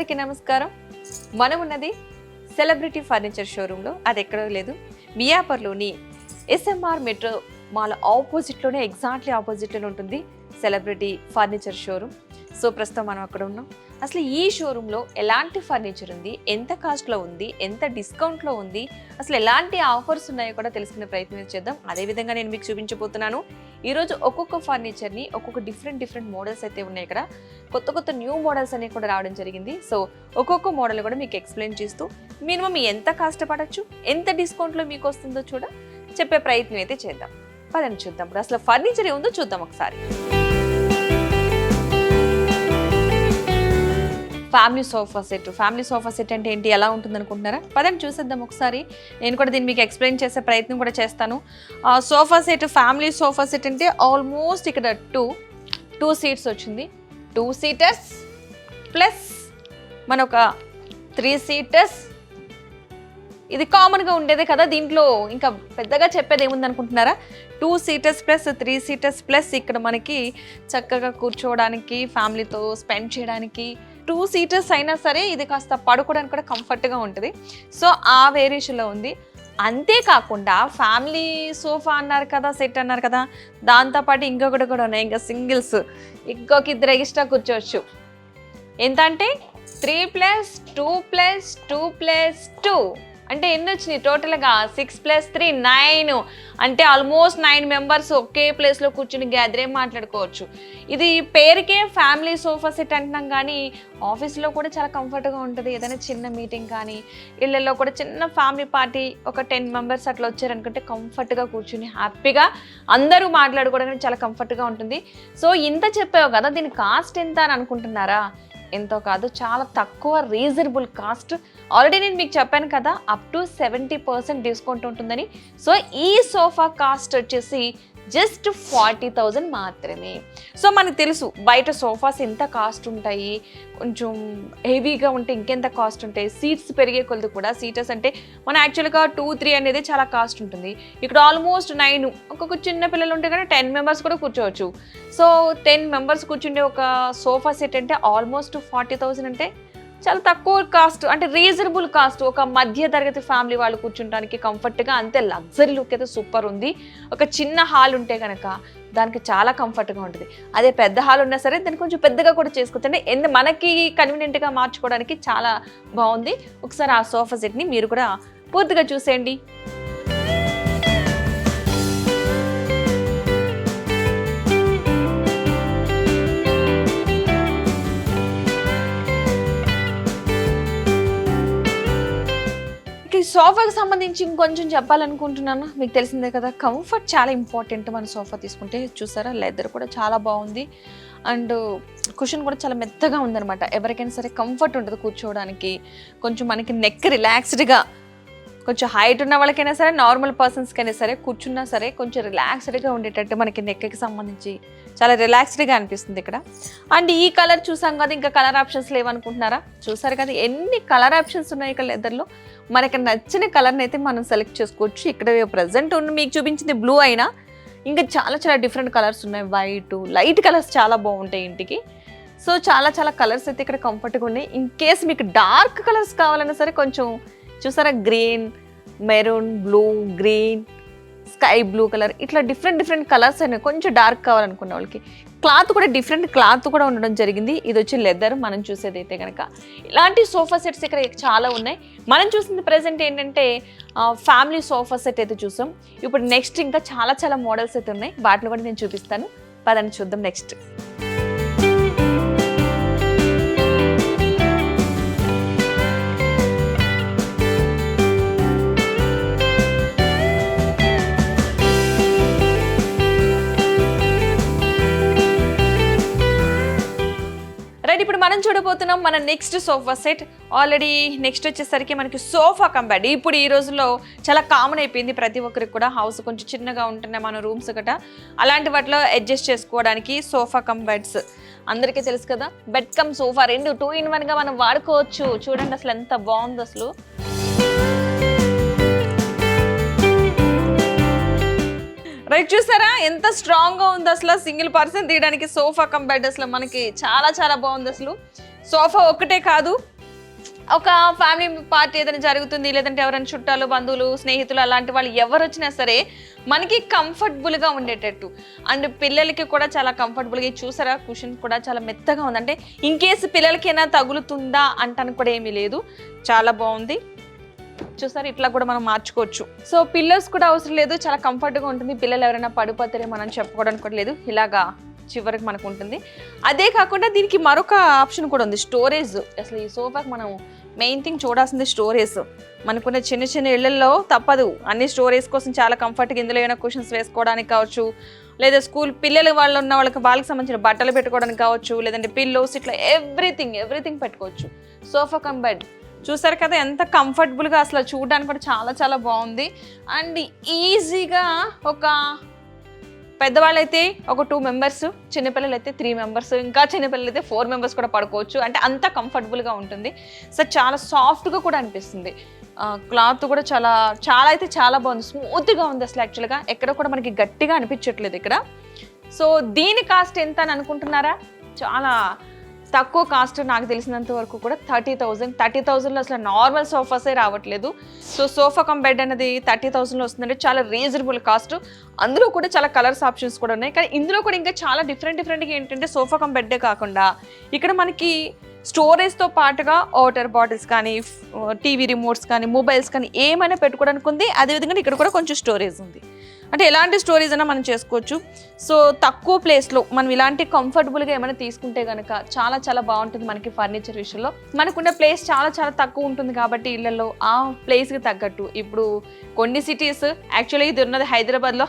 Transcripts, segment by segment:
అందరికీ నమస్కారం. మనం ఉన్నది సెలబ్రిటీ ఫర్నిచర్ షోరూంలో. అది ఎక్కడో లేదు, మియాపూర్లోని ఎస్ఎంఆర్ మెట్రో మాల్ ఆపోజిట్లోనే, ఎగ్జాక్ట్లీ ఆపోజిట్లోనే ఉంటుంది సెలబ్రిటీ ఫర్నిచర్ షోరూమ్. సో ప్రస్తుతం మనం అక్కడ ఉన్నాం. అసలు ఈ షోరూంలో ఎలాంటి ఫర్నిచర్ ఉంది, ఎంత కాస్ట్లో ఉంది, ఎంత డిస్కౌంట్లో ఉంది, అసలు ఎలాంటి ఆఫర్స్ ఉన్నాయో కూడా తెలుసుకునే ప్రయత్నం చేద్దాం. అదేవిధంగా నేను మీకు చూపించబోతున్నాను. ఈరోజు ఒక్కొక్క ఫర్నిచర్ని ఒక్కొక్క డిఫరెంట్ మోడల్స్ అయితే ఉన్నాయి. ఇక్కడ కొత్త న్యూ మోడల్స్ అనేవి కూడా రావడం జరిగింది. సో ఒక్కొక్క మోడల్ కూడా మీకు ఎక్స్ప్లెయిన్ చేస్తూ మినిమం ఎంత కష్టపడచ్చు, ఎంత డిస్కౌంట్లో మీకు వస్తుందో చెప్పే ప్రయత్నం అయితే చేద్దాం. పదండి చూద్దాం. ఇప్పుడు అసలు ఫర్నిచర్ ఏముందో చూద్దాం ఒకసారి. ఫ్యామిలీ సోఫా సెట్ అంటే ఏంటి, ఎలా ఉంటుంది అనుకుంటున్నారా? పదండి చూసేద్దాం ఒకసారి. నేను కూడా దీన్ని మీకు ఎక్స్ప్లెయిన్ చేసే ప్రయత్నం కూడా చేస్తాను. ఫ్యామిలీ సోఫా సెట్ అంటే ఆల్మోస్ట్ ఇక్కడ టూ సీట్స్ వచ్చింది. 2 సీటర్స్ ప్లస్ మన ఒక 3 సీటర్స్. ఇది కామన్గా ఉండేదే కదా, దీంట్లో ఇంకా పెద్దగా చెప్పేది ఏముంది అనుకుంటున్నారా? 2 సీటర్స్ ప్లస్ 3 సీటర్స్ ప్లస్ ఇక్కడ మనకి చక్కగా కూర్చోవడానికి, ఫ్యామిలీతో స్పెండ్ చేయడానికి 2 సీటర్స్ అయినా సరే ఇది కాస్త పడుకోవడానికి కూడా కంఫర్ట్గా ఉంటుంది. సో ఆ వేరియేషన్లో ఉంది. అంతేకాకుండా ఫ్యామిలీ సోఫా అన్నారు కదా, సెట్ అన్నారు కదా, దాంతోపాటు ఇంకొకటి కూడా ఉన్నాయి. ఇంకా సింగిల్స్ ఇంకొక 2 ఎక్స్ట్రా కూర్చోవచ్చు. ఎంత అంటే 3+2+2+2 అంటే ఎన్ని వచ్చినాయి టోటల్గా? 6+3 9. అంటే ఆల్మోస్ట్ 9 మెంబర్స్ ఒకే ప్లేస్లో కూర్చుని గ్యాదరే మాట్లాడుకోవచ్చు. ఇది పేరుకే ఫ్యామిలీ సోఫా సెట్ అంటున్నాం, కానీ ఆఫీస్లో కూడా చాలా కంఫర్ట్గా ఉంటుంది. ఏదైనా చిన్న మీటింగ్ కానీ, ఇళ్ళల్లో కూడా చిన్న ఫ్యామిలీ పార్టీ ఒక 10 మెంబర్స్ అట్లా వచ్చారనుకుంటే కంఫర్ట్గా కూర్చుని హ్యాపీగా అందరూ మాట్లాడుకోవడానికి చాలా కంఫర్ట్గా ఉంటుంది. సో ఇంత చెప్పావు కదా, దీని కాస్ట్ ఎంత అని అనుకుంటున్నారా? ఎంతో కాదు, చాలా తక్కువ, రీజనబుల్ కాస్ట్. ఆల్రెడీ నేను మీకు చెప్పాను కదా, అప్ టు 70% డిస్కౌంట్ ఉంటుందని. సో ఈ సోఫా కాస్ట్ వచ్చేసి జస్ట్ 40,000 మాత్రమే. సో మనకు తెలుసు బయట సోఫాస్ ఎంత కాస్ట్ ఉంటాయి, కొంచెం హెవీగా ఉంటే ఇంకెంత కాస్ట్ ఉంటాయి. సీట్స్ పెరిగే కొలది కూడా, సీటర్స్ అంటే మన యాక్చువల్గా 2-3 అనేది చాలా కాస్ట్ ఉంటుంది. ఇక్కడ ఆల్మోస్ట్ 9. ఒక్కొక్క చిన్న పిల్లలు ఉంటే కానీ 10 మెంబర్స్ కూడా కూర్చోవచ్చు. సో 10 మెంబర్స్ కూర్చుండే ఒక సోఫా సెట్ అంటే ఆల్మోస్ట్ 40,000 అంటే చాలా తక్కువ కాస్ట్, అంటే రీజనబుల్ కాస్ట్. ఒక మధ్య తరగతి ఫ్యామిలీ వాళ్ళు కూర్చుంటానికి కంఫర్ట్గా, అంతే లగ్జరీ లుక్ అయితే సూపర్ ఉంది. ఒక చిన్న హాల్ ఉంటే కనుక దానికి చాలా కంఫర్ట్గా ఉంటుంది. అదే పెద్ద హాల్ ఉన్నా సరే దాన్ని కొంచెం పెద్దగా కూడా చేసుకోవచ్చు. అంటే మనకి కన్వీనియంట్గా మార్చుకోవడానికి చాలా బాగుంది. ఒకసారి ఆ సోఫా సెట్ని మీరు కూడా పూర్తిగా చూసేయండి. సోఫాకి సంబంధించి ఇంకొంచెం చెప్పాలనుకుంటున్నాను. మీకు తెలిసిందే కదా, కంఫర్ట్ చాలా ఇంపార్టెంట్. మన సోఫా తీసుకుంటే చూసారా, లెదర్ కూడా చాలా బాగుంది. అండ్ కుషన్ కూడా చాలా మెత్తగా ఉందన్నమాట. ఎవరికైనా సరే కంఫర్ట్ ఉంటుంది కూర్చోవడానికి. కొంచెం మనకి నెక్ రిలాక్స్డ్గా, కొంచెం హైట్ ఉన్న వాళ్ళకైనా సరే, నార్మల్ పర్సన్స్కైనా సరే కూర్చున్నా సరే కొంచెం రిలాక్స్డ్గా ఉండేటట్టు మనకి నెక్కి సంబంధించి చాలా రిలాక్స్డ్గా అనిపిస్తుంది ఇక్కడ. అండ్ ఈ కలర్ చూసాం కదా, ఇంకా కలర్ ఆప్షన్స్ లేవనుకుంటున్నారా? చూసారు కదా ఎన్ని కలర్ ఆప్షన్స్ ఉన్నాయి ఇక్కడ లెదర్లో. మనకి నచ్చిన కలర్ని అయితే మనం సెలెక్ట్ చేసుకోవచ్చు. ఇక్కడ ప్రజెంట్ ఉన్న మీకు చూపించింది బ్లూ అయినా ఇంకా చాలా డిఫరెంట్ కలర్స్ ఉన్నాయి. వైట్, లైట్ కలర్స్ చాలా బాగుంటాయి ఇంటికి. సో చాలా కలర్స్ అయితే ఇక్కడ కంఫర్ట్గా ఉన్నాయి. ఇన్ కేస్ మీకు డార్క్ కలర్స్ కావాలన్నా సరే కొంచెం చూసారా, green, maroon, blue, green, sky blue colour, ఇట్లా డిఫరెంట్ కలర్స్ అయినాయి. కొంచెం డార్క్ కావాలనుకున్న వాళ్ళకి క్లాత్ కూడా డిఫరెంట్ క్లాత్ కూడా ఉండడం జరిగింది. ఇది వచ్చి లెదర్. మనం చూసేది అయితే కనుక ఇలాంటి సోఫా సెట్స్ ఇక్కడ చాలా ఉన్నాయి. మనం చూసింది ప్రెసెంట్ ఏంటంటే ఫ్యామిలీ సోఫా సెట్ అయితే చూసాం. ఇప్పుడు నెక్స్ట్ ఇంకా చాలా మోడల్స్ అయితే ఉన్నాయి. వాటిని కూడా నేను చూపిస్తాను. పదండి చూద్దాం నెక్స్ట్. ఇప్పుడు మనం చూడబోతున్నాం మన next sofa set. Already next వచ్చేసరికి మనకి సోఫా కమ్ బెడ్. ఇప్పుడు ఈ రోజుల్లో చాలా కామన్ అయిపోయింది ప్రతి ఒక్కరికి కూడా. హౌస్ కొంచెం చిన్నగా ఉంటున్నాయి మన రూమ్స్ గట్రా, అలాంటి వాటిలో అడ్జస్ట్ చేసుకోవడానికి సోఫా కమ్ బెడ్స్ అందరికీ తెలుసు కదా. బెడ్ కమ్ సోఫా 2 in 1గా మనం వాడుకోవచ్చు. చూడండి అసలు ఎంత బాగుంది అసలు. రైట్, చూసారా ఎంత స్ట్రాంగ్ గా ఉంది అసలు. సింగిల్ పర్సన్ తీయడానికి సోఫా కమ్ బెడ్ అసలు మనకి చాలా బాగుంది అసలు. సోఫా ఒక్కటే కాదు, ఒక ఫ్యామిలీ పార్టీ ఏదైనా జరుగుతుంది, లేదంటే ఎవరైనా చుట్టాలు, బంధువులు, స్నేహితులు అలాంటి వాళ్ళు ఎవరు వచ్చినా సరే మనకి కంఫర్టబుల్గా ఉండేటట్టు. అండ్ పిల్లలకి కూడా చాలా కంఫర్టబుల్గా, చూసారా కుషన్ కూడా చాలా మెత్తగా ఉంది. అంటే ఇన్ కేసు పిల్లలకైనా తగులుతుందా అంటాను కూడా ఏమీ లేదు, చాలా బాగుంది. చూసారు, ఇట్లా కూడా మనం మార్చుకోవచ్చు. సో పిల్లర్స్ కూడా అవసరం లేదు, చాలా కంఫర్ట్గా ఉంటుంది. పిల్లలు ఎవరైనా పడిపోతారే మనం చెప్పుకోవడానికి కూడా లేదు, ఇలాగా చివరికి మనకు ఉంటుంది. అదే కాకుండా దీనికి మరొక ఆప్షన్ కూడా ఉంది, స్టోరేజ్. అసలు ఈ సోఫాకి మనం మెయిన్ థింగ్ చూడాల్సింది స్టోరేజ్. మనకున్న చిన్న చిన్న ఇళ్లలో తప్పదు అన్ని స్టోరేజ్ కోసం చాలా కంఫర్ట్గా ఇందులో ఏమైనా కుషన్స్ వేసుకోవడానికి కావచ్చు, లేదా స్కూల్ పిల్లలు వాళ్ళు ఉన్న వాళ్ళకి సంబంధించిన బట్టలు పెట్టుకోవడానికి కావచ్చు, లేదంటే పిల్లోస్, ఇట్లా ఎవ్రీథింగ్ పెట్టుకోవచ్చు. సోఫా కమ్ బెడ్ చూసారు కదా ఎంత కంఫర్టబుల్గా, అసలు చూడడానికి కూడా చాలా చాలా బాగుంది. అండ్ ఈజీగా ఒక పెద్దవాళ్ళు అయితే ఒక 2 మెంబర్స్, చిన్నపిల్లలు అయితే 3 మెంబర్స్, ఇంకా చిన్నపిల్లలు అయితే 4 మెంబర్స్ కూడా పడుకోవచ్చు. అంటే అంత కంఫర్టబుల్గా ఉంటుంది. సో చాలా సాఫ్ట్గా కూడా అనిపిస్తుంది. క్లాత్ కూడా చాలా అయితే చాలా బాగుంది, స్మూత్గా ఉంది. అసలు యాక్చువల్గా ఎక్కడ కూడా మనకి గట్టిగా అనిపించట్లేదు ఇక్కడ. సో దీని కాస్ట్ ఎంత అని అనుకుంటున్నారా? చాలా తక్కువ కాస్ట్, నాకు తెలిసినంత వరకు కూడా 30,000లో అసలు నార్మల్ సోఫాసే రావట్లేదు. సో సోఫా కమ్ బెడ్ అనేది 30,000లో వస్తుందంటే చాలా రీజనబుల్ కాస్ట్. అందులో కూడా చాలా కలర్స్ ఆప్షన్స్ కూడా ఉన్నాయి. కానీ ఇందులో కూడా ఇంకా చాలా డిఫరెంట్గా ఏంటంటే సోఫా కమ్ బెడ్డే కాకుండా ఇక్కడ మనకి స్టోరేజ్తో పాటుగా వాటర్ బాటిల్స్ కానీ, టీవీ రిమోట్స్ కానీ, మొబైల్స్ కానీ ఏమైనా పెట్టుకోవడానికి ఉంది. అదేవిధంగా ఇక్కడ కూడా కొంచెం స్టోరేజ్ ఉంది. అంటే ఎలాంటి స్టోరేజ్ అయినా మనం చేసుకోవచ్చు. సో తక్కువ ప్లేస్లో మనం ఇలాంటి కంఫర్టబుల్గా ఏమైనా తీసుకుంటే కనుక చాలా చాలా బాగుంటుంది. మనకి ఫర్నిచర్ విషయంలో మనకున్న ప్లేస్ చాలా చాలా తక్కువ ఉంటుంది కాబట్టి ఇళ్లలో ఆ ప్లేస్కి తగ్గట్టు. ఇప్పుడు కొన్ని సిటీస్, యాక్చువల్లీ ఇది ఉన్నది హైదరాబాద్లో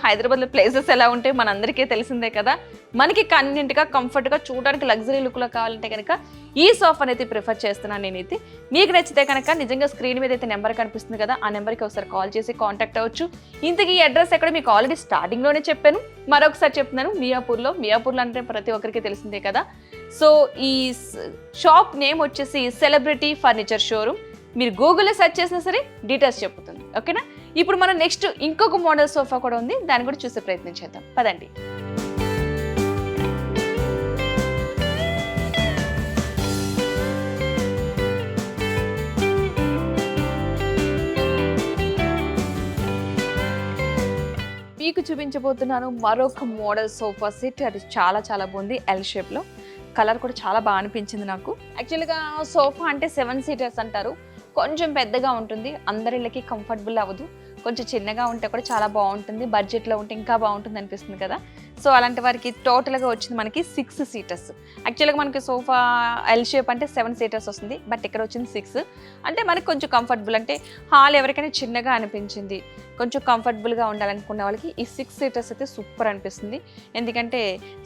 ప్లేసెస్ ఎలా ఉంటాయి మనందరికీ తెలిసిందే కదా. మనకి కన్వీనియంట్గా, కంఫర్ట్గా, చూడడానికి లగ్జరీ లుక్లో కావాలంటే కనుక ఈ సోఫాని అయితే ప్రిఫర్ చేస్తున్నాను నేనైతే. మీకు నచ్చితే కనుక నిజంగా స్క్రీన్ మీద అయితే నెంబర్ కనిపిస్తుంది కదా, ఆ నెంబర్కి ఒకసారి కాల్ చేసి కాంటాక్ట్ అవ్వచ్చు. ఇంతకీ ఈ అడ్రస్ ఎక్కడ మీకు ఆల్రెడీ స్టార్టింగ్లోనే చెప్పాను, మరొకసారి చెప్తున్నాను. మియాపూర్లో అంటే ప్రతి ఒక్కరికి తెలిసిందే కదా. సో ఈ షాప్ నేమ్ వచ్చేసి సెలబ్రిటీ ఫర్నిచర్ షోరూమ్. మీరు గూగుల్లో సెర్చ్ చేసినా సరే డీటెయిల్స్ చెప్పుతుంది, ఓకేనా. ఇప్పుడు మనం నెక్స్ట్ ఇంకొక మోడల్ సోఫా కూడా ఉంది, దాన్ని కూడా చూసే ప్రయత్నం చేద్దాం, పదండి. మీకు చూపించబోతున్నాను మరొక మోడల్ సోఫా సెట్. అది చాలా చాలా బాగుంది, ఎల్ షేప్లో. కలర్ కూడా చాలా బాగా అనిపించింది నాకు. యాక్చువల్గా సోఫా అంటే 7 సీటర్స్ అంటారు, కొంచెం పెద్దగా ఉంటుంది, అందరిళ్ళకి కంఫర్టబుల్ అవ్వదు. కొంచెం చిన్నగా ఉంటే కూడా చాలా బాగుంటుంది, బడ్జెట్లో ఉంటే ఇంకా బాగుంటుంది అనిపిస్తుంది కదా. సో అలాంటి వారికి టోటల్గా వచ్చింది మనకి 6 సీటర్స్. యాక్చువల్గా మనకి సోఫా ఎల్ షేప్ అంటే 7 సీటర్స్ వస్తుంది, బట్ ఇక్కడ వచ్చింది 6. అంటే మనకి కొంచెం కంఫర్టబుల్, అంటే హాల్ ఎవరికైనా చిన్నగా అనిపించింది, కొంచెం కంఫర్టబుల్గా ఉండాలనుకున్న వాళ్ళకి ఈ 6 సీటర్స్ అయితే సూపర్ అనిపిస్తుంది. ఎందుకంటే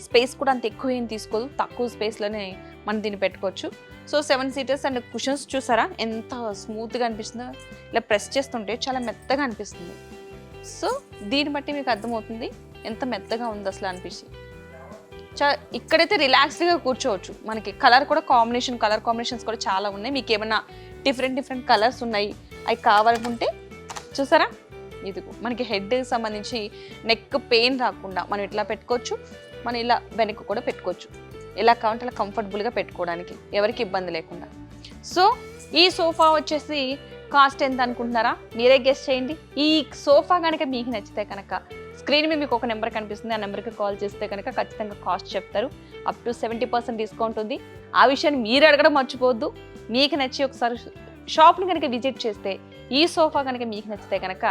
స్పేస్ కూడా అంత ఎక్కువ ఏం తీసుకోదు, తక్కువ స్పేస్లోనే మనం దీన్ని పెట్టుకోవచ్చు. So 7 seaters. అండ్ కుషన్స్ చూసారా ఎంత స్మూత్గా అనిపిస్తుందో, ఇలా ప్రెస్ చేస్తుంటే చాలా మెత్తగా అనిపిస్తుంది. సో దీన్ని బట్టి మీకు అర్థమవుతుంది ఎంత మెత్తగా ఉంది అసలు అనిపిస్తుంది. ఇక్కడైతే రిలాక్స్డ్గా కూర్చోవచ్చు. మనకి కలర్ కాంబినేషన్స్ కూడా చాలా ఉన్నాయి. మీకు ఏమైనా డిఫరెంట్ కలర్స్ ఉన్నాయి అవి కావాలనుకుంటే చూసారా, ఇదిగో మనకి హెడ్ సంబంధించి నెక్ పెయిన్ రాకుండా మనం ఇట్లా పెట్టుకోవచ్చు, మనం ఇలా వెనక్కి కూడా పెట్టుకోవచ్చు. ఎలా కావాలంటే అలా కంఫర్టబుల్గా పెట్టుకోవడానికి, ఎవరికి ఇబ్బంది లేకుండా. సో ఈ సోఫా వచ్చేసి కాస్ట్ ఎంత అనుకుంటున్నారా? మీరే గెస్ చేయండి. ఈ సోఫా కనుక మీకు నచ్చితే కనుక స్క్రీన్ మీద మీకు ఒక నెంబర్ కనిపిస్తుంది, ఆ నెంబర్కి కాల్ చేస్తే కనుక ఖచ్చితంగా కాస్ట్ చెప్తారు. అప్ టు 70% డిస్కౌంట్ ఉంది. ఆ విషయాన్ని మీరు అడగడం మర్చిపోవద్దు. మీకు నచ్చి ఒకసారి షాప్ని కనుక విజిట్ చేస్తే, ఈ సోఫా కనుక మీకు నచ్చితే కనుక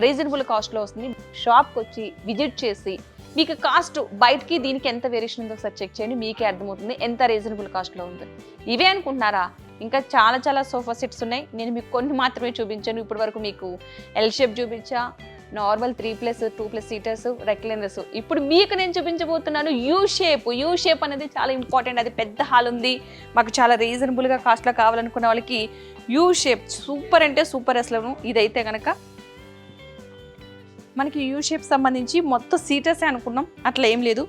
రీజనబుల్ కాస్ట్లో వస్తుంది. షాప్కి వచ్చి విజిట్ చేసి మీకు కాస్ట్ బయటకి దీనికి ఎంత వేరియేషన్ ఉందో ఒకసారి చెక్ చేయండి, మీకే అర్థమవుతుంది ఎంత రీజనబుల్ కాస్ట్లో ఉంది. ఇవే అనుకుంటున్నారా? ఇంకా చాలా చాలా సోఫా సెట్స్ ఉన్నాయి. నేను మీకు కొన్ని మాత్రమే చూపించాను. ఇప్పటి వరకు మీకు ఎల్ షేప్ చూపించా, నార్మల్ 3+, 2+ సీటర్స్, రెక్లైనర్స్. ఇప్పుడు మీకు నేను చూపించబోతున్నాను యూ షేప్ అనేది చాలా ఇంపార్టెంట్. అది పెద్ద హాల్ ఉంది, మాకు చాలా రీజనబుల్గా కాస్ట్లో కావాలనుకున్న వాళ్ళకి యూ షేప్ సూపర్ అంటే సూపర్. అసలు ఇదైతే కనుక మనకి యూ షేప్ సంబంధించి మొత్తం సీటర్సే అనుకున్నాం, అట్లా ఏం లేదు.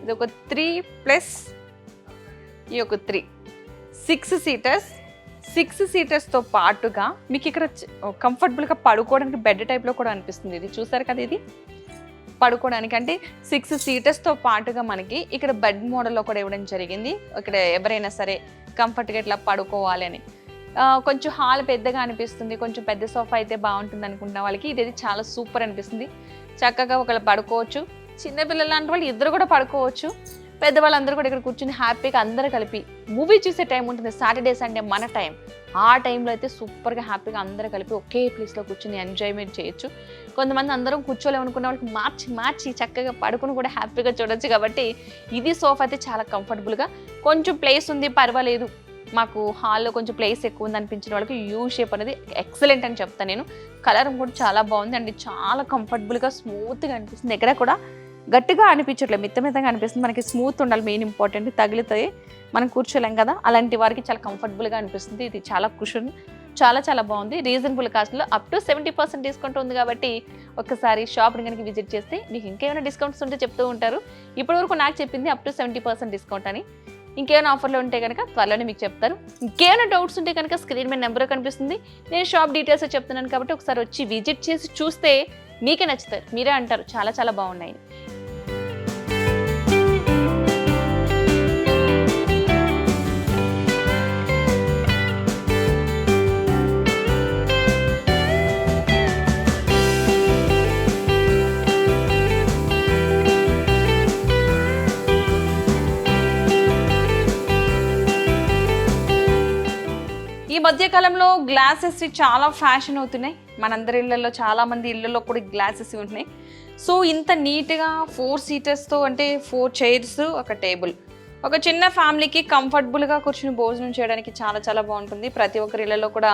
ఇది ఒక 3+, ఈ ఒక 3, 6 సీటర్స్. 6 సీటర్స్తో పాటుగా మీకు ఇక్కడ కంఫర్టబుల్గా పడుకోవడానికి బెడ్ టైప్లో కూడా అనిపిస్తుంది. ఇది చూసారు కదా, ఇది పడుకోవడానికి. అంటే 6 సీటర్స్తో పాటుగా మనకి ఇక్కడ బెడ్ మోడల్లో కూడా ఇవ్వడం జరిగింది. ఇక్కడ ఎవరైనా సరే కంఫర్ట్గా ఇట్లా పడుకోవాలి అని. కొంచెం హాల్ పెద్దగా అనిపిస్తుంది, కొంచెం పెద్ద సోఫా అయితే బాగుంటుంది అనుకుంటున్న వాళ్ళకి ఇది చాలా సూపర్ అనిపిస్తుంది. చక్కగా ఒకళ్ళు పడుకోవచ్చు, చిన్నపిల్లలు లాంటి వాళ్ళు ఇద్దరు కూడా పడుకోవచ్చు, పెద్దవాళ్ళందరూ కూడా ఇక్కడ కూర్చుని హ్యాపీగా అందరూ కలిపి మూవీ చూసే టైం ఉంటుంది, సాటర్డే సండే మన టైం. ఆ టైంలో అయితే సూపర్గా హ్యాపీగా అందరూ కలిపి ఒకే ప్లేస్లో కూర్చుని ఎంజాయ్మెంట్ చేయొచ్చు. కొంతమంది అందరం కూర్చోలేమనుకున్న వాళ్ళకి మార్చి చక్కగా పడుకుని కూడా హ్యాపీగా చూడొచ్చు. కాబట్టి ఇది సోఫా అయితే చాలా కంఫర్టబుల్గా, కొంచెం ప్లేస్ ఉంది పర్వాలేదు, మాకు హాల్లో కొంచెం ప్లేస్ ఎక్కువ ఉంది అనిపించిన వాళ్ళకి యూ షేప్ అనేది ఎక్సలెంట్ అని చెప్తాను నేను. కలర్ కూడా చాలా బాగుంది అండి, చాలా కంఫర్టబుల్గా స్మూత్గా అనిపిస్తుంది, ఎక్కడ కూడా గట్టిగా అనిపించట్లేదు, మిత్తగా అనిపిస్తుంది. మనకి స్మూత్ ఉండాలి మెయిన్ ఇంపార్టెంట్, తగిలితే మనం కూర్చోలేం కదా, అలాంటి వారికి చాలా కంఫర్టబుల్గా అనిపిస్తుంది. ఇది చాలా కుషన్, చాలా బాగుంది. రీజనబుల్ కాస్ట్లో అప్ టు 70% డిస్కౌంట్ ఉంది. కాబట్టి ఒక్కసారి షాప్ని కనుక విజిట్ చేస్తే మీకు ఇంకేమైనా డిస్కౌంట్స్ ఉంటే చెప్తూ ఉంటారు. ఇప్పటివరకు నాకు చెప్పింది అప్ టు 70% డిస్కౌంట్ అని. ఇంకేమైనా ఆఫర్లు ఉంటే కనుక త్వరలోనే మీకు చెప్తారు. ఇంకేమైనా డౌట్స్ ఉంటే కనుక స్క్రీన్ మీద నెంబర్ కనిపిస్తుంది, నేను షాప్ డీటెయిల్స్ చెప్తున్నాను. కాబట్టి ఒకసారి వచ్చి విజిట్ చేసి చూస్తే మీకే నచ్చుతారు, మీరే అంటారు చాలా బాగున్నాయి. ఈ మధ్యకాలంలో గ్లాసెస్ చాలా ఫ్యాషన్ అవుతున్నాయి, మనందరి ఇళ్లలో చాలామంది ఇళ్లలో కూడా గ్లాసెస్ ఉంటున్నాయి. సో ఇంత నీట్గా 4 సీటర్స్తో, అంటే 4 చైర్స్, ఒక టేబుల్, ఒక చిన్న ఫ్యామిలీకి కంఫర్టబుల్గా కూర్చుని భోజనం చేయడానికి చాలా బాగుంటుంది. ప్రతి ఒక్కరి ఇళ్లలో కూడా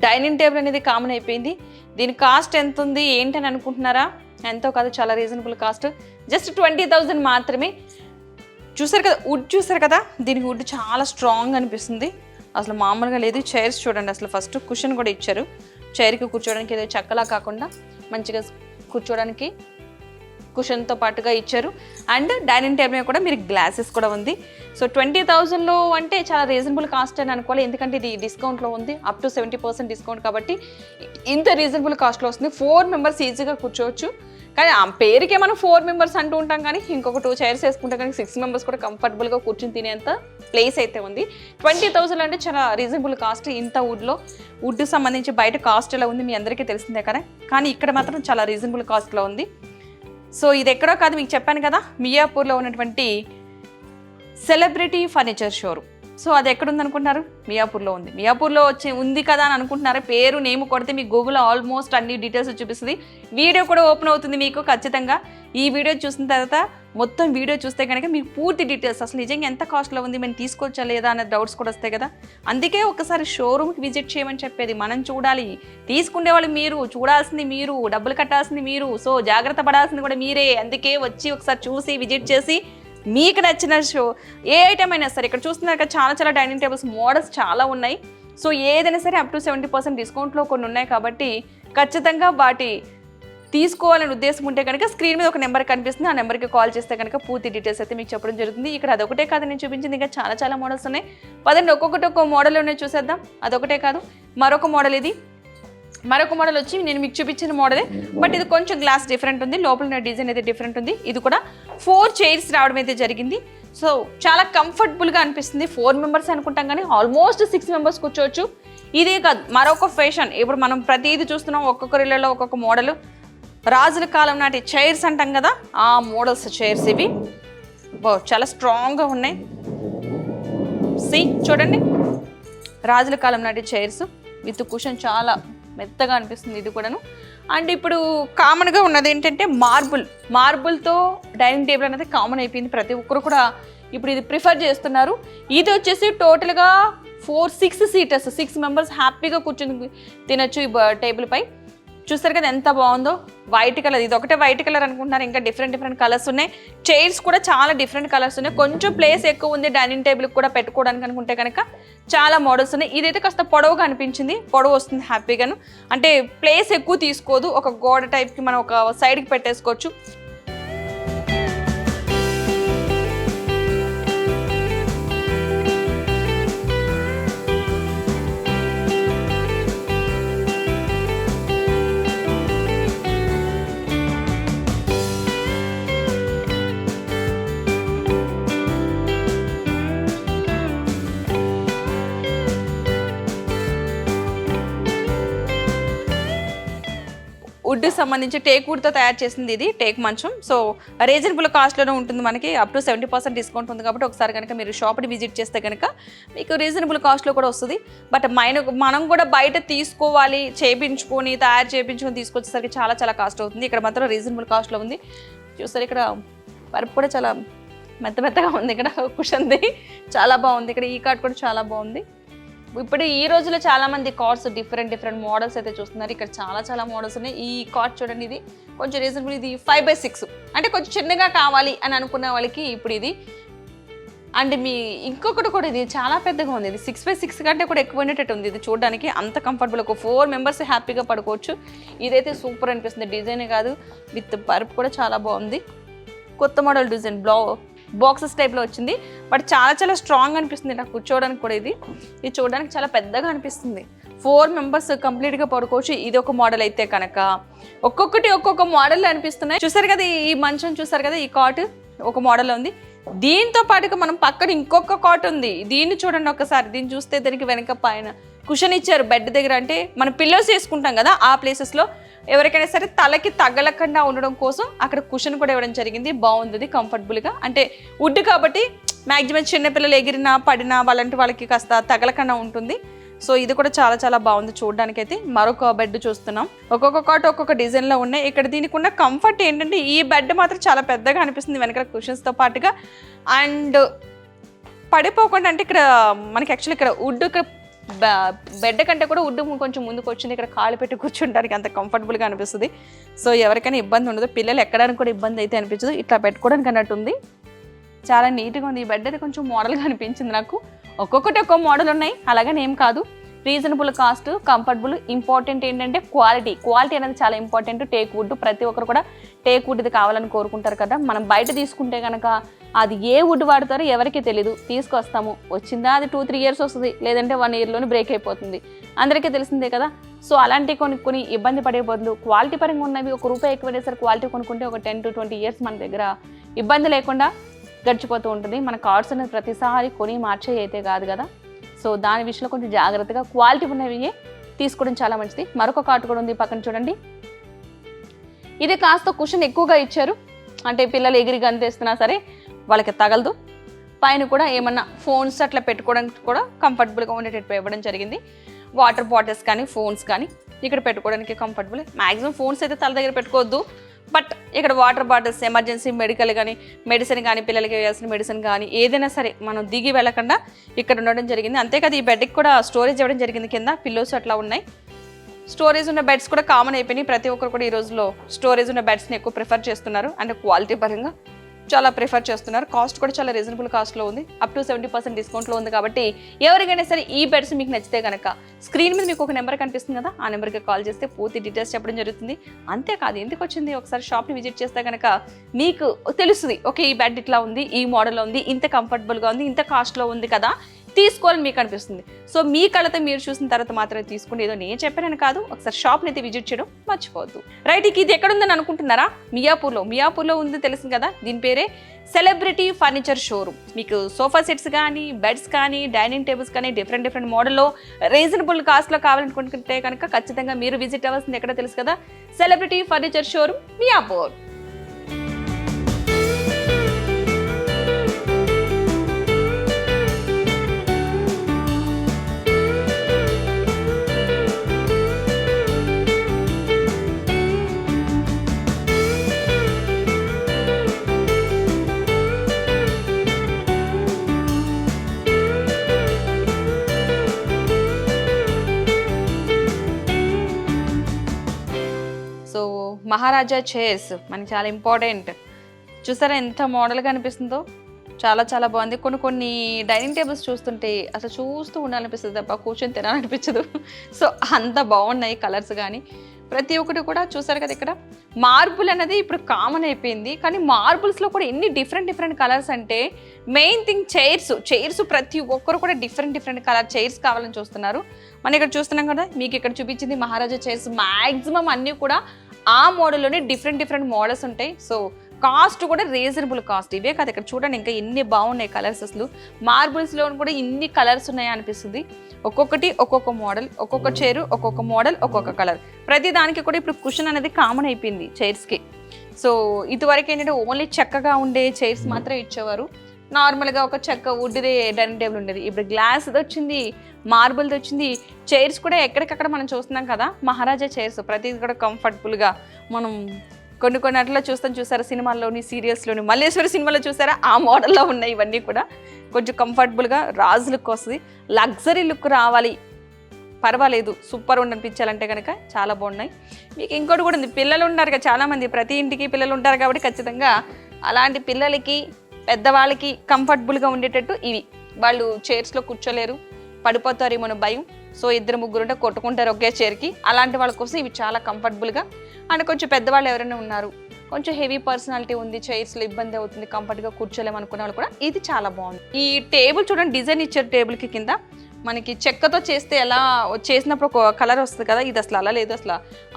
డైనింగ్ టేబుల్ అనేది కామన్ అయిపోయింది. దీని కాస్ట్ ఎంత ఉంది ఏంటని అనుకుంటున్నారా? ఎంతో కాదు, చాలా రీజనబుల్ కాస్ట్, జస్ట్ 20,000 మాత్రమే. చూసారు కదా దీని వుడ్ చాలా స్ట్రాంగ్ అనిపిస్తుంది, అసలు మామూలుగా లేదు. చైర్స్ చూడండి, అసలు ఫస్ట్ కుషన్ కూడా ఇచ్చారు, చైర్కి కూర్చోడానికి ఏదో చక్కలా కాకుండా మంచిగా కూర్చోడానికి కుషన్తో పాటుగా ఇచ్చారు. అండ్ డైనింగ్ టేబుల్ మీద కూడా మీరు గ్లాసెస్ కూడా ఉంది. సో 20,000లో అంటే చాలా రీజనబుల్ కాస్ట్ అని అనుకోవాలి, ఎందుకంటే ఇది డిస్కౌంట్లో ఉంది, అప్ టు 70% డిస్కౌంట్. కాబట్టి ఇంత రీజనబుల్ కాస్ట్లో వస్తుంది. 4 మెంబర్స్ ఈజీగా కూర్చోవచ్చు. కానీ ఆ పేరుకే మనం 4 మెంబర్స్ అంటూ ఉంటాం, కానీ ఇంకొక 2 చైర్స్ వేసుకుంటాం, కానీ 6 మెంబర్స్ కూడా కంఫర్టబుల్గా కూర్చుని తినేంత ప్లేస్ అయితే ఉంది. 20,000 అంటే చాలా రీజనబుల్ కాస్ట్. ఇంత వుడ్ సంబంధించి బయట కాస్ట్ ఎలా ఉంది మీ అందరికీ తెలిసిందే కదా, కానీ ఇక్కడ మాత్రం చాలా రీజనబుల్ కాస్ట్లో ఉంది. సో ఇది ఎక్కడో కాదు, మీకు చెప్పాను కదా, మియాపూర్లో ఉన్నటువంటి సెలబ్రిటీ ఫర్నిచర్ షోరూమ్. సో అది ఎక్కడుంది అనుకుంటున్నారు? మియాపూర్లో ఉంది. మియాపూర్లో ఉంది కదా అని అనుకుంటున్నారు. పేరు నేమ్ కొడితే మీకు గూగుల్లో ఆల్మోస్ట్ అన్ని డీటెయిల్స్ చూపిస్తుంది. వీడియో కూడా ఓపెన్ అవుతుంది మీకు ఖచ్చితంగా. ఈ వీడియో చూసిన తర్వాత మొత్తం వీడియో చూస్తే కనుక మీకు పూర్తి డీటెయిల్స్, అసలు నిజంగా ఎంత కాస్ట్లో ఉంది, మేము తీసుకోవచ్చా లేదా అనే డౌట్స్ కూడా వస్తాయి కదా. అందుకే ఒకసారి షోరూమ్కి విజిట్ చేయమని చెప్పేది. మనం చూడాలి, తీసుకునే వాళ్ళు మీరు, చూడాల్సింది మీరు, డబ్బులు కట్టాల్సింది మీరు, సో జాగ్రత్త పడాల్సింది కూడా మీరే. అందుకే వచ్చి ఒకసారి చూసి విజిట్ చేసి మీకు నచ్చిన ఏ ఐటమ్ అయినా సరే, ఇక్కడ చూస్తున్నారు కదా చాలా డైనింగ్ టేబుల్స్ మోడల్స్ చాలా ఉన్నాయి. సో ఏదైనా సరే అప్ టు 70% డిస్కౌంట్లో కొన్ని ఉన్నాయి. కాబట్టి ఖచ్చితంగా వాటి తీసుకోవాలని ఉద్దేశం ఉంటే కనుక స్క్రీన్ మీద ఒక నెంబర్ కనిపిస్తుంది, ఆ నెంబర్కి కాల్ చేస్తే కనుక పూర్తి డీటెయిల్స్ అయితే మీకు చెప్పడం జరుగుతుంది. ఇక్కడ అదొకటే కాదు నేను చూపించింది, ఇంకా చాలా మోడల్స్ ఉన్నాయి. పదండి ఒక్కొక్క మోడల్ ఉన్నాయి చూసేద్దాం. అదొకటే కాదు, మరొక మోడల్ ఇది. మరొక మోడల్ వచ్చి నేను మీకు చూపించిన మోడలే, బట్ ఇది కొంచెం గ్లాస్ డిఫరెంట్ ఉంది, లోపల ఉన్న డిజైన్ అయితే డిఫరెంట్ ఉంది. ఇది కూడా 4 చైర్స్ రావడం అయితే జరిగింది. సో చాలా కంఫర్టబుల్గా అనిపిస్తుంది. 4 మెంబర్స్ అనుకుంటాం కానీ ఆల్మోస్ట్ 6 మెంబర్స్ కూర్చోవచ్చు. ఇదే కాదు, మరొక ఫ్యాషన్, ఇప్పుడు మనం ప్రతిదీ చూస్తున్నాం, ఒక్కొక్కరిలో ఒక్కొక్క మోడల్. రాజుల కాలం నాటి చైర్స్ అంటాం కదా, ఆ మోడల్స్ చైర్స్ ఇవి చాలా స్ట్రాంగ్గా ఉన్నాయి. చూడండి, రాజుల కాలం నాటి చైర్స్ విత్ కుషన్ చాలా మెత్తగా అనిపిస్తుంది ఇది కూడాను. అండ్ ఇప్పుడు కామన్గా ఉన్నది ఏంటంటే మార్బుల్తో డైనింగ్ టేబుల్ అనేది కామన్ అయిపోయింది, ప్రతి ఒక్కరు కూడా ఇప్పుడు ఇది ప్రిఫర్ చేస్తున్నారు. ఇది వచ్చేసి టోటల్గా 6 సీటర్స్, 6 మెంబర్స్ హ్యాపీగా కూర్చొని తినొచ్చు ఈ టేబుల్ పై. చూస్తారు కదా ఎంత బాగుందో, వైట్ కలర్. ఇది ఒకటే వైట్ కలర్ అనుకుంటున్నారు, ఇంకా డిఫరెంట్ కలర్స్ ఉన్నాయి. చైర్స్ కూడా చాలా డిఫరెంట్ కలర్స్ ఉన్నాయి. కొంచెం ప్లేస్ ఎక్కువ ఉంది డైనింగ్ టేబుల్కి కూడా పెట్టుకోవడానికి అనుకుంటే కనుక చాలా మోడల్స్ ఉన్నాయి. ఇదైతే కాస్త పొడవుగా అనిపించింది, పొడవు వస్తుంది హ్యాపీగాను, అంటే ప్లేస్ ఎక్కువ తీసుకోదు. ఒక గోడ టైప్కి మనం ఒక సైడ్కి పెట్టేసుకోవచ్చు. వుడ్ సంబంధించి టేక్ వుడ్తో తయారు చేసింది ఇది టేక్ మంచం. సో రీజనబుల్ కాస్ట్లోనే ఉంటుంది, మనకి అప్ టు 70% డిస్కౌంట్ ఉంది కాబట్టి ఒకసారి కనుక మీరు షాప్ని విజిట్ చేస్తే కనుక మీకు రీజనబుల్ కాస్ట్లో కూడా వస్తుంది. బట్ మనం కూడా బయట తీసుకోవాలి, చేయించుకొని తయారు చేయించుకొని తీసుకొచ్చేసరికి చాలా చాలా కాస్ట్ అవుతుంది. ఇక్కడ మాత్రం రీజనబుల్ కాస్ట్లో ఉంది. చూస్తారు ఇక్కడ పరుపు కూడా చాలా మెత్తగా ఉంది, ఇక్కడ కుషన్ది చాలా బాగుంది. ఇక్కడ ఈ కార్డ్ కూడా చాలా బాగుంది. ఇప్పుడు ఈ రోజులో చాలా మంది కార్డ్స్ డిఫరెంట్ మోడల్స్ అయితే చూస్తున్నారు. ఇక్కడ చాలా మోడల్స్ ఉన్నాయి. ఈ కార్డ్ చూడండి, ఇది కొంచెం రీజనబుల్, ఇది 5/6 అంటే కొంచెం చిన్నగా కావాలి అని అనుకున్న వాళ్ళకి ఇప్పుడు ఇది. అండ్ మీ ఇంకొకటి కూడా ఇది చాలా పెద్దగా ఉంది, ఇది 6/6 కంటే కూడా ఎక్కువ ఉండేటట్టు ఉంది. ఇది చూడడానికి అంత కంఫర్టబుల్, ఒక 4 మెంబర్స్ హ్యాపీగా పడుకోవచ్చు. ఇదైతే సూపర్ అనిపిస్తుంది, డిజైనే కాదు విత్ పరుపు కూడా చాలా బాగుంది. కొత్త మోడల్ డిజైన్ బాక్సెస్ టైప్లో వచ్చింది, బట్ చాలా స్ట్రాంగ్ అనిపిస్తుంది నాకు కూర్చోవడానికి కూడా. ఇది చూడడానికి చాలా పెద్దగా అనిపిస్తుంది. 4 మెంబర్స్ కంప్లీట్గా పడుకోవచ్చు. ఇది ఒక మోడల్ అయితే కనుక ఒక్కొక్క మోడల్ అనిపిస్తున్నాయి. చూసారు కదా ఈ మంచం, చూసారు కదా ఈ కాట్ ఒక మోడల్ ఉంది. దీంతో పాటుగా మనం పక్కన ఇంకొక కాట్ ఉంది, దీన్ని చూడండి ఒకసారి. దీన్ని చూస్తే దానికి వెనక పైన కుషన్ ఇచ్చారు బెడ్ దగ్గర, అంటే మనం పిల్లోస్ వేసుకుంటాం కదా ఆ ప్లేసెస్లో ఎవరికైనా సరే తలకి తగలకుండా ఉండడం కోసం అక్కడ కుషన్ కూడా ఇవ్వడం జరిగింది. బాగుంది కంఫర్టబుల్గా, అంటే వుడ్ కాబట్టి మ్యాక్సిమం చిన్నపిల్లలు ఎగిరినా పడినా వాళ్ళకి కాస్త తగలకుండా ఉంటుంది. సో ఇది కూడా చాలా బాగుంది చూడడానికైతే. మరొక బెడ్ చూస్తున్నాం, ఒక్కొక్క కాట్ ఒక్కొక్క డిజైన్లో ఉన్నాయి. ఇక్కడ దీనికి ఉన్న కంఫర్ట్ ఏంటంటే ఈ బెడ్ మాత్రం చాలా పెద్దగా అనిపిస్తుంది వెనకాల కుషన్స్తో పాటుగా. అండ్ పడిపోకుండా, అంటే ఇక్కడ మనకి యాక్చువల్లీ ఇక్కడ వుడ్ బెడ్ కంటే కూడా వుడ్ కొంచెం ముందుకు వచ్చింది. ఇక్కడ కాళ్ళు పెట్టి కూర్చుంటానికి అంత కంఫర్టబుల్గా అనిపిస్తుంది. సో ఎవరికైనా ఇబ్బంది ఉండదు, పిల్లలు ఎక్కడానికి కూడా ఇబ్బంది అయితే అనిపించదు. ఇట్లా పెట్టుకోవడానికి అన్నట్టు ఉంది, చాలా నీట్గా ఉంది. ఈ బెడ్ అయితే కొంచెం మోడల్గా అనిపించింది నాకు. ఒక్కొక్కటి ఒక్కో మోడల్ ఉన్నాయి, అలాగని ఏం కాదు. Reasonable cost, comfortable. ఇంపార్టెంట్ ఏంటంటే క్వాలిటీ అనేది చాలా ఇంపార్టెంట్. టేక్ వుడ్ ప్రతి ఒక్కరు కూడా టేక్ వుడ్ ఇది కావాలని కోరుకుంటారు కదా. మనం బయట తీసుకుంటే కనుక అది ఏ వుడ్ వాడతారో ఎవరికి తెలీదు. తీసుకొస్తాము, వచ్చిందా అది 2-3 ఇయర్స్ వస్తుంది, లేదంటే 1 ఇయర్లోనే బ్రేక్ అయిపోతుంది, అందరికీ తెలిసిందే కదా. సో అలాంటి కొన్ని ఇబ్బంది పడే బదులు క్వాలిటీ పరంగా ఉన్నవి ₹1 ఎక్కువ సరే క్వాలిటీ కొనుక్కుంటే ఒక 10-20 ఇయర్స్ మన దగ్గర ఇబ్బంది లేకుండా గడిచిపోతూ ఉంటుంది. మన కార్డ్స్ అనేది ప్రతిసారి కొని మార్చే అయితే కాదు కదా. సో దాని విషయంలో కొంచెం జాగ్రత్తగా క్వాలిటీ ఉన్నవి తీసుకోవడం చాలా మంచిది. మరొక కార్డ్ కూడా ఉంది పక్కన చూడండి. ఇది కాస్త కుషన్ ఎక్కువగా ఇచ్చారు, అంటే పిల్లలు ఎగిరి గంతేస్తున్నా సరే వాళ్ళకి తగలదు. పైన కూడా ఏమన్నా ఫోన్స్ అట్లా పెట్టుకోవడానికి కూడా కంఫర్టబుల్గా ఉండేటట్టు ఇవ్వడం జరిగింది. వాటర్ బాటిల్స్ కానీ ఫోన్స్ కానీ ఇక్కడ పెట్టుకోవడానికి కంఫర్టబుల్. మ్యాక్సిమం ఫోన్స్ అయితే తల దగ్గర పెట్టుకోవద్దు, బట్ ఇక్కడ వాటర్ బాటిల్స్, ఎమర్జెన్సీ మెడికల్ కానీ మెడిసిన్ కానీ పిల్లలకి వేయాల్సిన మెడిసిన్ కానీ ఏదైనా సరే మనం దిగి వెళ్ళకుండా ఇక్కడ ఉండడం జరిగింది. అంతేకాదు ఈ బెడ్కి కూడా స్టోరేజ్ ఇవ్వడం జరిగింది, కింద పిల్లోస్ అట్లా ఉన్నాయి. స్టోరేజ్ ఉన్న బెడ్స్ కూడా కామన్ అయిపోయినాయి. ప్రతి ఒక్కరు కూడా ఈ రోజులో స్టోరేజ్ ఉన్న బెడ్స్ని ఎక్కువ ప్రిఫర్ చేస్తున్నారు, అంటే క్వాలిటీ పరంగా చాలా ప్రిఫర్ చేస్తున్నారు. కాస్ట్ కూడా చాలా రీజనబుల్ కాస్ట్లో ఉంది, అప్ టు 70% డిస్కౌంట్లో ఉంది. కాబట్టి ఎవరికైనా సరే ఈ బెడ్స్ మీకు నచ్చితే కనుక స్క్రీన్ మీద మీకు ఒక నెంబర్ కనిపిస్తుంది కదా, ఆ నెంబర్కి కాల్ చేస్తే పూర్తి డీటెయిల్స్ చెప్పడం జరుగుతుంది. అంతేకాదు ఎందుకు వచ్చింది ఒకసారి షాప్ని విజిట్ చేస్తే కనుక మీకు తెలుస్తుంది, ఓకే ఈ బెడ్ ఇట్లా ఉంది, ఈ మోడల్లో ఉంది, ఇంత కంఫర్టబుల్గా ఉంది, ఇంత కాస్ట్లో ఉంది కదా, తీసుకోవాలని మీకు అనిపిస్తుంది. సో మీ కళ్ళతో మీరు చూసిన తర్వాత మాత్రమే తీసుకుంటే, ఏదో నేను చెప్పానని కాదు, ఒకసారి షాప్ని అయితే విజిట్ చేయడం మర్చిపోవద్దు. రైట్, ఇది ఎక్కడ ఉందని అనుకుంటున్నారా? మియాపూర్లో ఉంది, తెలుసు కదా. దీని పేరే సెలబ్రిటీ ఫర్నిచర్ షోరూమ్. మీకు సోఫా సెట్స్ కానీ బెడ్స్ కానీ డైనింగ్ టేబుల్స్ కానీ డిఫరెంట్ మోడల్లో రీజనబుల్ కాస్ట్లో కావాలనుకుంటే కనుక ఖచ్చితంగా మీరు విజిట్ అవ్వాల్సింది ఎక్కడ తెలుసు కదా, సెలబ్రిటీ ఫర్నిచర్ షోరూమ్ మియాపూర్. మహారాజా చైర్స్ మనకి చాలా ఇంపార్టెంట్. చూసారా ఎంత మోడల్గా అనిపిస్తుందో, చాలా బాగుంది. కొన్ని డైనింగ్ టేబుల్స్ చూస్తుంటే అసలు చూస్తూ ఉండాలనిపిస్తుంది తప్ప కూర్చొని తినాలనిపించదు. సో అంత బాగున్నాయి కలర్స్ కానీ ప్రతి ఒక్కటి కూడా. చూసారు కదా ఇక్కడ మార్బుల్ అనేది ఇప్పుడు కామన్ అయిపోయింది, కానీ మార్బుల్స్లో కూడా ఎన్ని డిఫరెంట్ కలర్స్ అంటే మెయిన్ థింగ్ చైర్స్ ప్రతి ఒక్కరు కూడా డిఫరెంట్ కలర్ చైర్స్ కావాలని చూస్తున్నారు. మనం ఇక్కడ చూస్తున్నాం కదా, మీకు ఇక్కడ చూపించింది మహారాజా చైర్స్. మ్యాక్సిమం అన్నీ కూడా ఆ మోడల్లోనే డిఫరెంట్ మోడల్స్ ఉంటాయి. సో కాస్ట్ కూడా రీజనబుల్ కాస్ట్. ఇవే కాదు, ఇక్కడ చూడండి ఇంకా ఎన్ని బాగున్నాయి కలర్స్. అసలు మార్బుల్స్లో కూడా ఇన్ని కలర్స్ ఉన్నాయా అనిపిస్తుంది. ఒక్కొక్కటి ఒక్కొక్క మోడల్, ఒక్కొక్క చైరు ఒక్కొక్క మోడల్, ఒక్కొక్క కలర్. ప్రతి దానికి కూడా ఇప్పుడు కుషన్ అనేది కామన్ అయిపోయింది చైర్స్కి. సో ఇదివరకు ఏంటంటే ఓన్లీ చెక్కగా ఉండే చైర్స్ మాత్రం ఇచ్చేవారు. నార్మల్గా ఒక చెక్క వుడ్దే డైనింగ్ టేబుల్ ఉండేది. ఇప్పుడు గ్లాస్ది వచ్చింది, మార్బుల్ది వచ్చింది. చైర్స్ కూడా ఎక్కడికక్కడ మనం చూస్తున్నాం కదా, మహారాజా చైర్స్. ప్రతిది కూడా కంఫర్టబుల్గా మనం కొన్ని అట్లా చూసారా సినిమాల్లోని, సీరియల్స్లోని, మల్లేశ్వరి సినిమాలో చూసారా ఆ మోడల్లో ఉన్నాయి. ఇవన్నీ కూడా కొంచెం కంఫర్టబుల్గా రాజు లుక్ వస్తుంది. లగ్జరీ లుక్ రావాలి, పర్వాలేదు, సూపర్ ఉండనిపించాలంటే కనుక చాలా బాగున్నాయి. మీకు ఇంకోటి కూడా ఉంది, పిల్లలు ఉంటారు కదా చాలామంది, ప్రతి ఇంటికి పిల్లలు ఉంటారు కాబట్టి ఖచ్చితంగా అలాంటి పిల్లలకి పెద్దవాళ్ళకి కంఫర్టబుల్గా ఉండేటట్టు ఇవి. వాళ్ళు చైర్స్లో కూర్చోలేరు, పడిపోతారేమో భయం. సో 2-3 ఉంటే కొట్టుకుంటారు ఒకే చైర్కి. అలాంటి వాళ్ళ కోసం ఇవి చాలా కంఫర్టబుల్గా. అండ్ కొంచెం పెద్దవాళ్ళు ఎవరైనా ఉన్నారు, కొంచెం హెవీ పర్సనాలిటీ ఉంది, చైర్స్లో ఇబ్బంది అవుతుంది, కంఫర్ట్గా కూర్చోలేము అనుకునే వాళ్ళు కూడా ఇది చాలా బాగుంది. ఈ టేబుల్ చూడండి, డిజైన్ ఇచ్చారు టేబుల్కి. కింద మనకి చెక్కతో చేస్తే ఎలా చేసినప్పుడు ఒక కలర్ వస్తుంది కదా, ఇది అసలు అలా లేదు. అసలు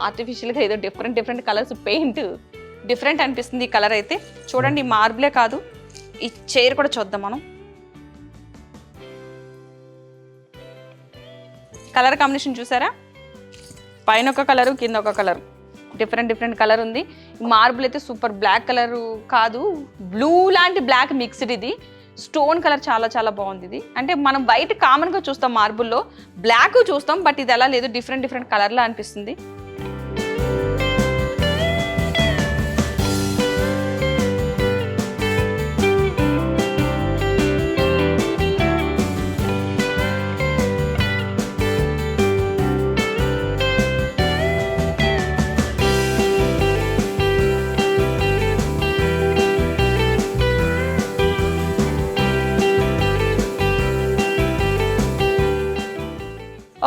ఆర్టిఫిషియల్గా ఏదో డిఫరెంట్ కలర్స్, పెయింట్ డిఫరెంట్ అనిపిస్తుంది ఈ కలర్ అయితే. చూడండి, ఈ మార్బులే కాదు, ఈ చైర్ కూడా చూద్దాం మనం. కలర్ కాంబినేషన్ చూసారా, పైన ఒక కలరు, కింద ఒక కలరు, డిఫరెంట్ కలర్ ఉంది. మార్బుల్ అయితే సూపర్, బ్లాక్ కలర్ కాదు, బ్లూ లాంటి బ్లాక్ మిక్స్డ్. ఇది స్టోన్ కలర్ చాలా బాగుంది. ఇది అంటే మనం బయట కామన్గా చూస్తాం మార్బుల్లో బ్లాక్ చూస్తాం, బట్ ఇది అలా లేదు, డిఫరెంట్ కలర్లా అనిపిస్తుంది.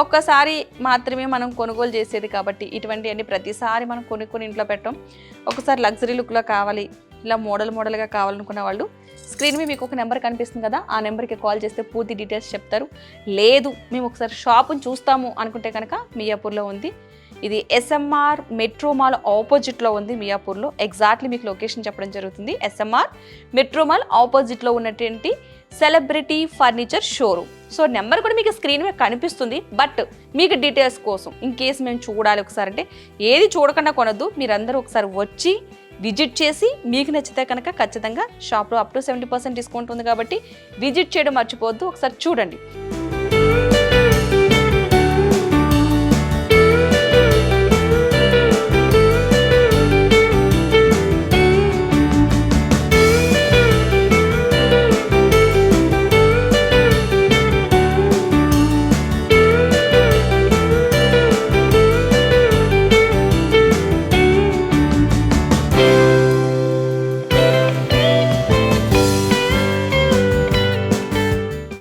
ఒక్కసారి మాత్రమే మనం కొనుగోలు చేసేది కాబట్టి ఇటువంటి అన్ని ప్రతిసారి మనం కొనుక్కొని ఇంట్లో పెట్టాం. ఒకసారి లగ్జరీ లుక్లో కావాలి, ఇలా మోడల్గా కావాలనుకున్న వాళ్ళు స్క్రీన్ మీద మీకు ఒక నెంబర్ కనిపిస్తుంది కదా, ఆ నెంబర్కి కాల్ చేస్తే పూర్తి డీటెయిల్స్ చెప్తారు. లేదు మేము ఒకసారి షాపుని చూస్తాము అనుకుంటే కనుక మియాపూర్లో ఉంది. ఇది SMR మెట్రో మాల్ ఆపోజిట్లో ఉంది మియాపూర్లో. ఎగ్జాక్ట్లీ మీకు లొకేషన్ చెప్పడం జరుగుతుంది. SMR మెట్రో మాల్ ఆపోజిట్లో ఉన్నటువంటి celebrity furniture showroom. So number కూడా మీకు స్క్రీన్ మీద కనిపిస్తుంది. బట్ మీకు డీటెయిల్స్ కోసం ఇన్ కేసు మేము చూడాలి ఒకసారి అంటే ఏది చూడకుండా కొనొద్దు, మీరందరూ ఒకసారి వచ్చి విజిట్ చేసి మీకు నచ్చితే కనుక ఖచ్చితంగా షాప్లో అప్ టు 70% డిస్కౌంట్ ఉంది కాబట్టి విజిట్ చేయడం మర్చిపోవద్దు, ఒకసారి చూడండి.